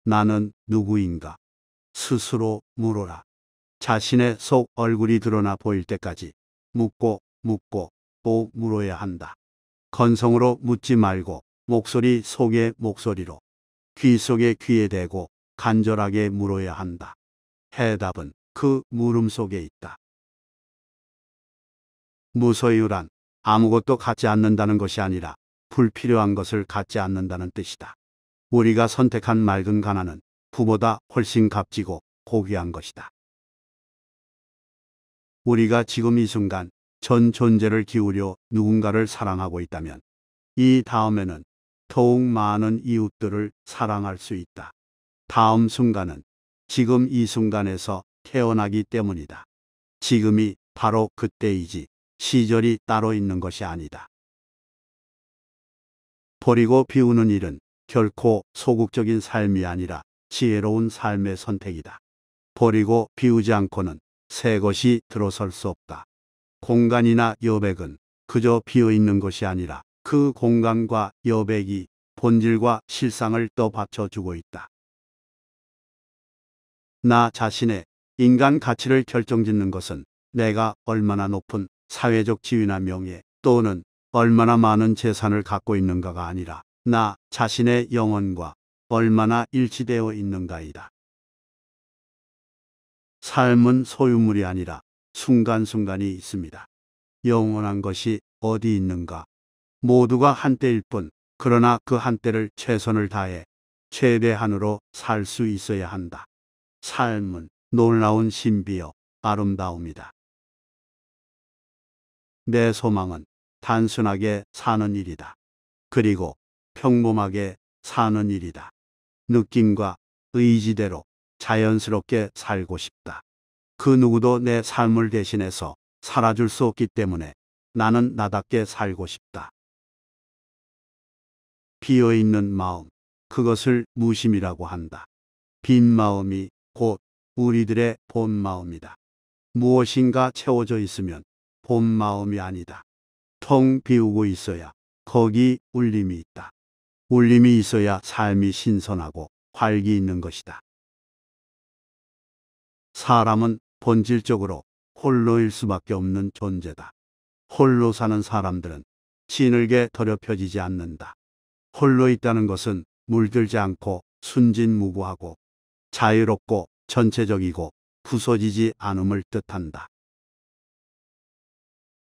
나는 누구인가? 스스로 물어라. 자신의 속 얼굴이 드러나 보일 때까지 묻고 또 물어야 한다. 건성으로 묻지 말고 목소리 속의 목소리로, 귀 속에 귀에 대고 간절하게 물어야 한다. 해답은 그 물음 속에 있다. 무소유란 아무것도 갖지 않는다는 것이 아니라 불필요한 것을 갖지 않는다는 뜻이다. 우리가 선택한 맑은 가난은 부보다 훨씬 값지고 고귀한 것이다. 우리가 지금 이 순간 전 존재를 기울여 누군가를 사랑하고 있다면 이 다음에는 더욱 많은 이웃들을 사랑할 수 있다. 다음 순간은 지금 이 순간에서 태어나기 때문이다. 지금이 바로 그때이지 시절이 따로 있는 것이 아니다. 버리고 비우는 일은 결코 소극적인 삶이 아니라 지혜로운 삶의 선택이다. 버리고 비우지 않고는 새 것이 들어설 수 없다. 공간이나 여백은 그저 비어 있는 것이 아니라 그 공간과 여백이 본질과 실상을 떠받쳐주고 있다. 나 자신의 인간 가치를 결정짓는 것은 내가 얼마나 높은 사회적 지위나 명예 또는 얼마나 많은 재산을 갖고 있는가가 아니라 나 자신의 영혼과 얼마나 일치되어 있는가이다. 삶은 소유물이 아니라 순간순간이 있습니다. 영원한 것이 어디 있는가? 모두가 한때일 뿐, 그러나 그 한때를 최선을 다해 최대한으로 살 수 있어야 한다. 삶은 놀라운 신비여 아름다움이다. 내 소망은 단순하게 사는 일이다. 그리고 평범하게 사는 일이다. 느낌과 의지대로 자연스럽게 살고 싶다. 그 누구도 내 삶을 대신해서 살아줄 수 없기 때문에 나는 나답게 살고 싶다. 비어있는 마음, 그것을 무심이라고 한다. 빈 마음이 곧 우리들의 본 마음이다. 무엇인가 채워져 있으면 본 마음이 아니다. 텅 비우고 있어야 거기 울림이 있다. 울림이 있어야 삶이 신선하고 활기 있는 것이다. 사람은 본질적으로 홀로일 수밖에 없는 존재다. 홀로 사는 사람들은 진흙에 더럽혀지지 않는다. 홀로 있다는 것은 물들지 않고 순진무구하고 자유롭고 전체적이고 부서지지 않음을 뜻한다.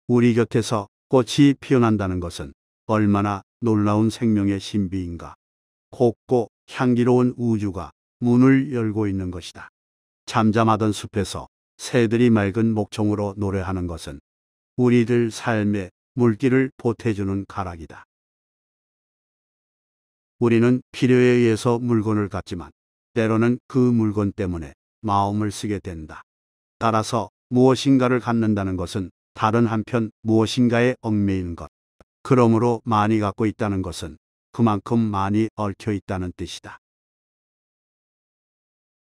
우리 곁에서 꽃이 피어난다는 것은 얼마나 놀라운 생명의 신비인가. 곱고 향기로운 우주가 문을 열고 있는 것이다. 잠잠하던 숲에서 새들이 맑은 목청으로 노래하는 것은 우리들 삶에 물기를 보태주는 가락이다. 우리는 필요에 의해서 물건을 갖지만 때로는 그 물건 때문에 마음을 쓰게 된다. 따라서 무엇인가를 갖는다는 것은 다른 한편 무엇인가에 얽매이는 것. 그러므로 많이 갖고 있다는 것은 그만큼 많이 얽혀 있다는 뜻이다.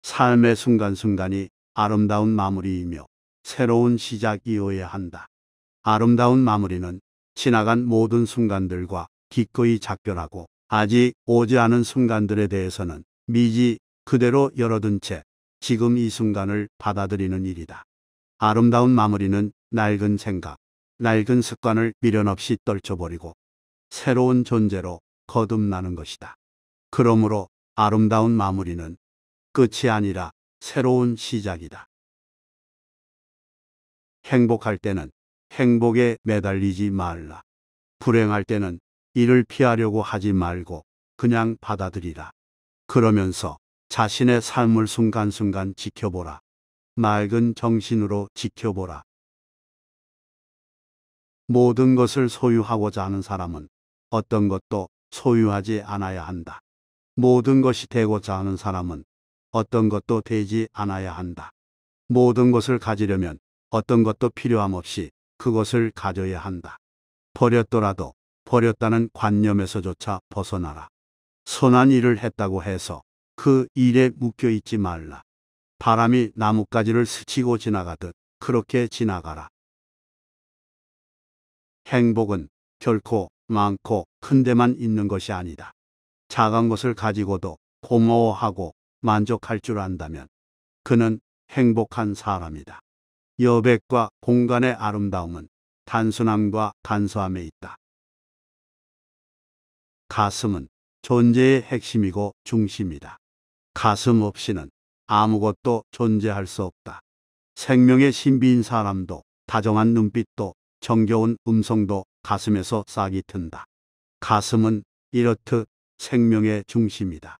삶의 순간순간이 아름다운 마무리이며 새로운 시작이어야 한다. 아름다운 마무리는 지나간 모든 순간들과 기꺼이 작별하고 아직 오지 않은 순간들에 대해서는 미지 그대로 열어둔 채 지금 이 순간을 받아들이는 일이다. 아름다운 마무리는 낡은 생각, 낡은 습관을 미련 없이 떨쳐버리고 새로운 존재로 거듭나는 것이다. 그러므로 아름다운 마무리는 끝이 아니라 새로운 시작이다. 행복할 때는 행복에 매달리지 말라. 불행할 때는 이를 피하려고 하지 말고 그냥 받아들이라. 그러면서 자신의 삶을 순간순간 지켜보라. 맑은 정신으로 지켜보라. 모든 것을 소유하고자 하는 사람은 어떤 것도 소유하지 않아야 한다. 모든 것이 되고자 하는 사람은 어떤 것도 되지 않아야 한다. 모든 것을 가지려면 어떤 것도 필요함 없이 그것을 가져야 한다. 버렸더라도 버렸다는 관념에서조차 벗어나라. 선한 일을 했다고 해서 그 일에 묶여 있지 말라. 바람이 나뭇가지를 스치고 지나가듯 그렇게 지나가라. 행복은 결코 많고 큰 데만 있는 것이 아니다. 작은 것을 가지고도 고마워하고 만족할 줄 안다면 그는 행복한 사람이다. 여백과 공간의 아름다움은 단순함과 간소함에 있다. 가슴은 존재의 핵심이고 중심이다. 가슴 없이는 아무것도 존재할 수 없다. 생명의 신비인 사람도, 다정한 눈빛도, 정겨운 음성도 가슴에서 싹이 튼다. 가슴은 이렇듯 생명의 중심이다.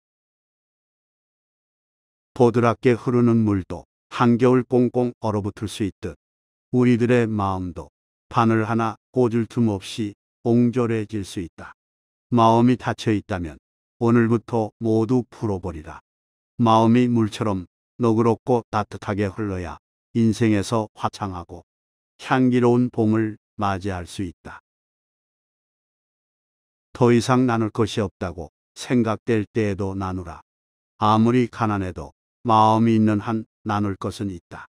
보드랍게 흐르는 물도 한겨울 꽁꽁 얼어붙을 수 있듯 우리들의 마음도 바늘 하나 꽂을 틈 없이 옹졸해질 수 있다. 마음이 닫혀 있다면 오늘부터 모두 풀어버리라. 마음이 물처럼 너그럽고 따뜻하게 흘러야 인생에서 화창하고 향기로운 봄을 맞이할 수 있다. 더 이상 나눌 것이 없다고 생각될 때에도 나누라. 아무리 가난해도 마음이 있는 한 나눌 것은 있다.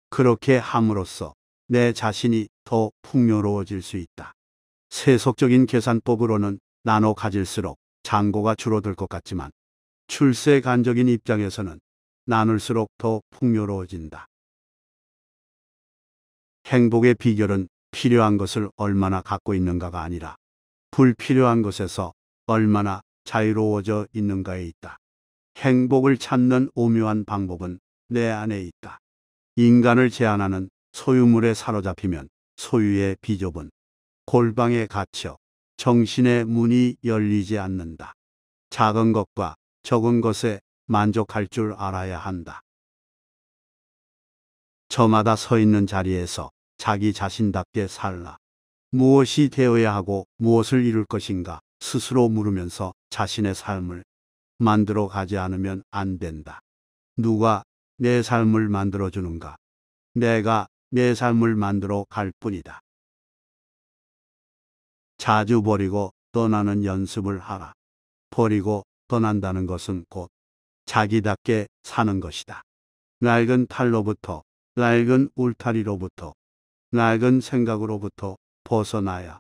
그렇게 함으로써 내 자신이 더 풍요로워질 수 있다. 세속적인 계산법으로는 나눠 가질수록 잔고가 줄어들 것 같지만 출세간적인 입장에서는 나눌수록 더 풍요로워진다. 행복의 비결은 필요한 것을 얼마나 갖고 있는가가 아니라 불필요한 것에서 얼마나 자유로워져 있는가에 있다. 행복을 찾는 오묘한 방법은 내 안에 있다. 인간을 제한하는 소유물에 사로잡히면 소유의 비좁은 골방에 갇혀 정신의 문이 열리지 않는다. 작은 것과 적은 것에 만족할 줄 알아야 한다. 저마다 서 있는 자리에서 자기 자신답게 살라. 무엇이 되어야 하고 무엇을 이룰 것인가 스스로 물으면서 자신의 삶을 만들어 가지 않으면 안 된다. 누가 내 삶을 만들어 주는가? 내가 내 삶을 만들어 갈 뿐이다. 자주 버리고 떠나는 연습을 하라. 버리고 떠난다는 것은 곧 자기답게 사는 것이다. 낡은 탈로부터, 낡은 울타리로부터, 낡은 생각으로부터 벗어나야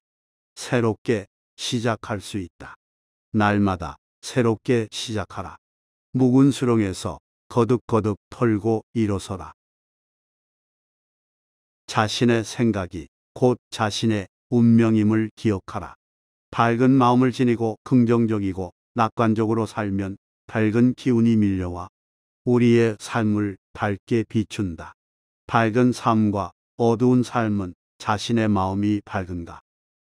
새롭게 시작할 수 있다. 날마다 새롭게 시작하라. 묵은 수렁에서 거듭거듭 털고 일어서라. 자신의 생각이 곧 자신의 운명임을 기억하라. 밝은 마음을 지니고 긍정적이고 낙관적으로 살면 밝은 기운이 밀려와 우리의 삶을 밝게 비춘다. 밝은 삶과 어두운 삶은 자신의 마음이 밝은가,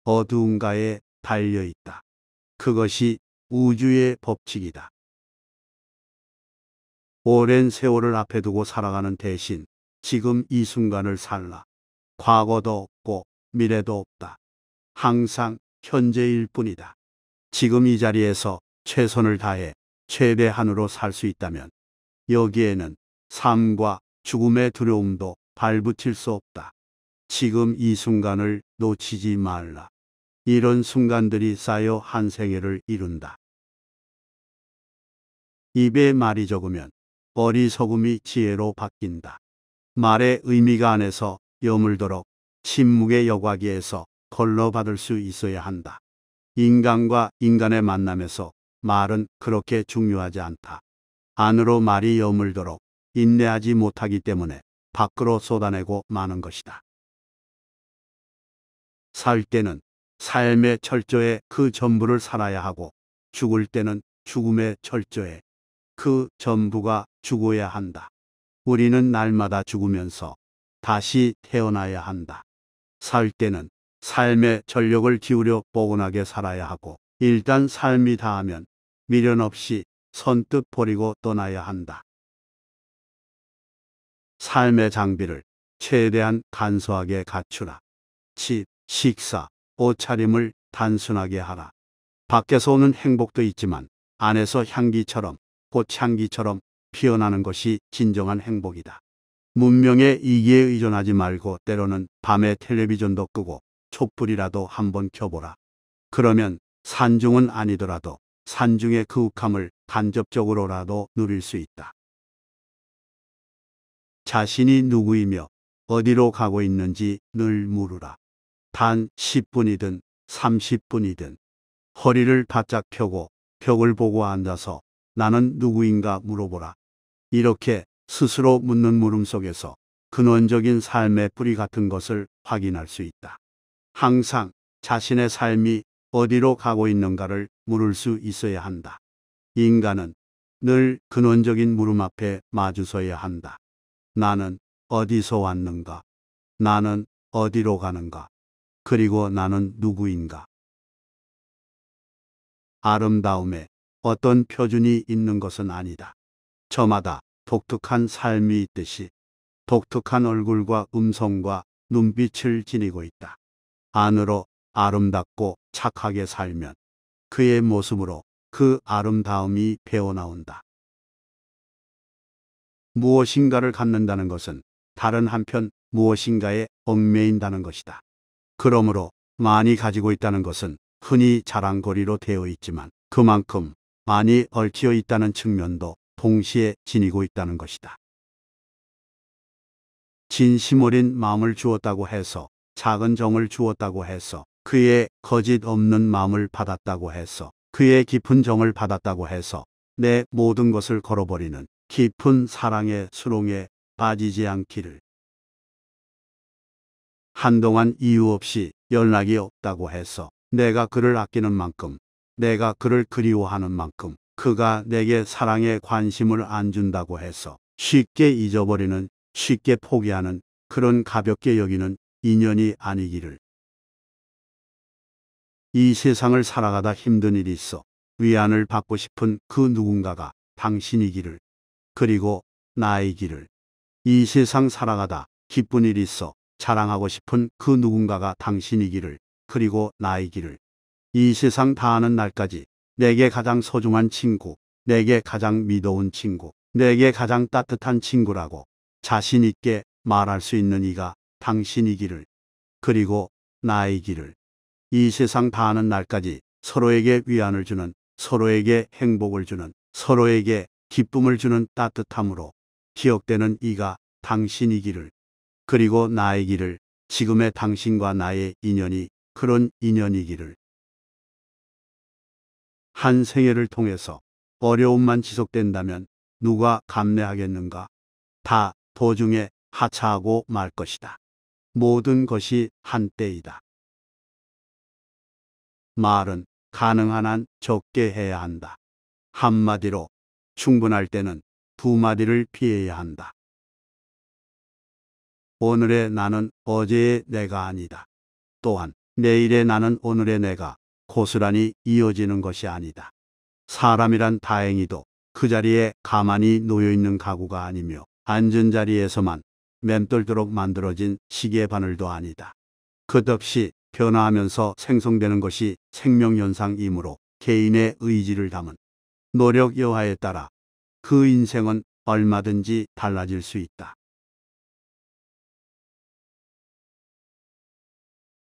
어두운가에 달려 있다. 그것이 우주의 법칙이다. 오랜 세월을 앞에 두고 살아가는 대신 지금 이 순간을 살라. 과거도 없고 미래도 없다. 항상 현재일 뿐이다. 지금 이 자리에서 최선을 다해 최대한으로 살 수 있다면 여기에는 삶과 죽음의 두려움도 발붙일 수 없다. 지금 이 순간을 놓치지 말라. 이런 순간들이 쌓여 한 생애를 이룬다. 입에 말이 적으면 어리석음이 지혜로 바뀐다. 말의 의미가 안에서 여물도록 침묵의 여과기에서 걸러받을 수 있어야 한다. 인간과 인간의 만남에서 말은 그렇게 중요하지 않다. 안으로 말이 여물도록 인내하지 못하기 때문에 밖으로 쏟아내고 마는 것이다. 살 때는 삶의 철저에 그 전부를 살아야 하고 죽을 때는 죽음의 철저에 그 전부가 죽어야 한다. 우리는 날마다 죽으면서 다시 태어나야 한다. 살 때는 삶의 전력을 기울여 뽀근하게 살아야 하고 일단 삶이 다하면 미련 없이 선뜻 버리고 떠나야 한다. 삶의 장비를 최대한 간소하게 갖추라. 집, 식사, 옷차림을 단순하게 하라. 밖에서 오는 행복도 있지만 안에서 향기처럼 꽃향기처럼 피어나는 것이 진정한 행복이다. 문명의 이기에 의존하지 말고 때로는 밤에 텔레비전도 끄고 촛불이라도 한번 켜보라. 그러면 산중은 아니더라도 산중의 그윽함을 간접적으로라도 누릴 수 있다. 자신이 누구이며 어디로 가고 있는지 늘 물으라. 단 10분이든 30분이든 허리를 바짝 펴고 벽을 보고 앉아서 나는 누구인가 물어보라. 이렇게 스스로 묻는 물음 속에서 근원적인 삶의 뿌리 같은 것을 확인할 수 있다. 항상 자신의 삶이 어디로 가고 있는가를 물을 수 있어야 한다. 인간은 늘 근원적인 물음 앞에 마주서야 한다. 나는 어디서 왔는가? 나는 어디로 가는가? 그리고 나는 누구인가? 아름다움에 어떤 표준이 있는 것은 아니다. 저마다 독특한 삶이 있듯이 독특한 얼굴과 음성과 눈빛을 지니고 있다. 안으로 아름답고 착하게 살면 그의 모습으로 그 아름다움이 배어나온다. 무엇인가를 갖는다는 것은 다른 한편 무엇인가에 얽매인다는 것이다. 그러므로 많이 가지고 있다는 것은 흔히 자랑거리로 되어 있지만 그만큼 많이 얽혀 있다는 측면도 동시에 지니고 있다는 것이다. 진심 어린 마음을 주었다고 해서, 작은 정을 주었다고 해서, 그의 거짓 없는 마음을 받았다고 해서, 그의 깊은 정을 받았다고 해서 내 모든 것을 걸어버리는 깊은 사랑의 수렁에 빠지지 않기를. 한동안 이유 없이 연락이 없다고 해서 내가 그를 아끼는 만큼, 내가 그를 그리워하는 만큼 그가 내게 사랑에 관심을 안 준다고 해서 쉽게 잊어버리는, 쉽게 포기하는, 그런 가볍게 여기는 인연이 아니기를. 이 세상을 살아가다 힘든 일이 있어 위안을 받고 싶은 그 누군가가 당신이기를. 그리고 나이기를. 이 세상 살아가다 기쁜 일이 있어 자랑하고 싶은 그 누군가가 당신이기를. 그리고 나이기를. 이 세상 다하는 날까지 내게 가장 소중한 친구, 내게 가장 믿어온 친구, 내게 가장 따뜻한 친구라고 자신 있게 말할 수 있는 이가 당신이기를. 그리고 나이기를. 이 세상 다하는 날까지 서로에게 위안을 주는, 서로에게 행복을 주는, 서로에게 기쁨을 주는 따뜻함으로 기억되는 이가 당신이기를. 그리고 나이기를. 지금의 당신과 나의 인연이 그런 인연이기를. 한 생애를 통해서 어려움만 지속된다면 누가 감내하겠는가? 다 도중에 하차하고 말 것이다. 모든 것이 한때이다. 말은 가능한 한 적게 해야 한다. 한마디로 충분할 때는 두 마디를 피해야 한다. 오늘의 나는 어제의 내가 아니다. 또한 내일의 나는 오늘의 내가 고스란히 이어지는 것이 아니다. 사람이란 다행히도 그 자리에 가만히 놓여있는 가구가 아니며 앉은 자리에서만 맴돌도록 만들어진 시계 바늘도 아니다. 끝없이 변화하면서 생성되는 것이 생명현상이므로 개인의 의지를 담은 노력 여하에 따라 그 인생은 얼마든지 달라질 수 있다.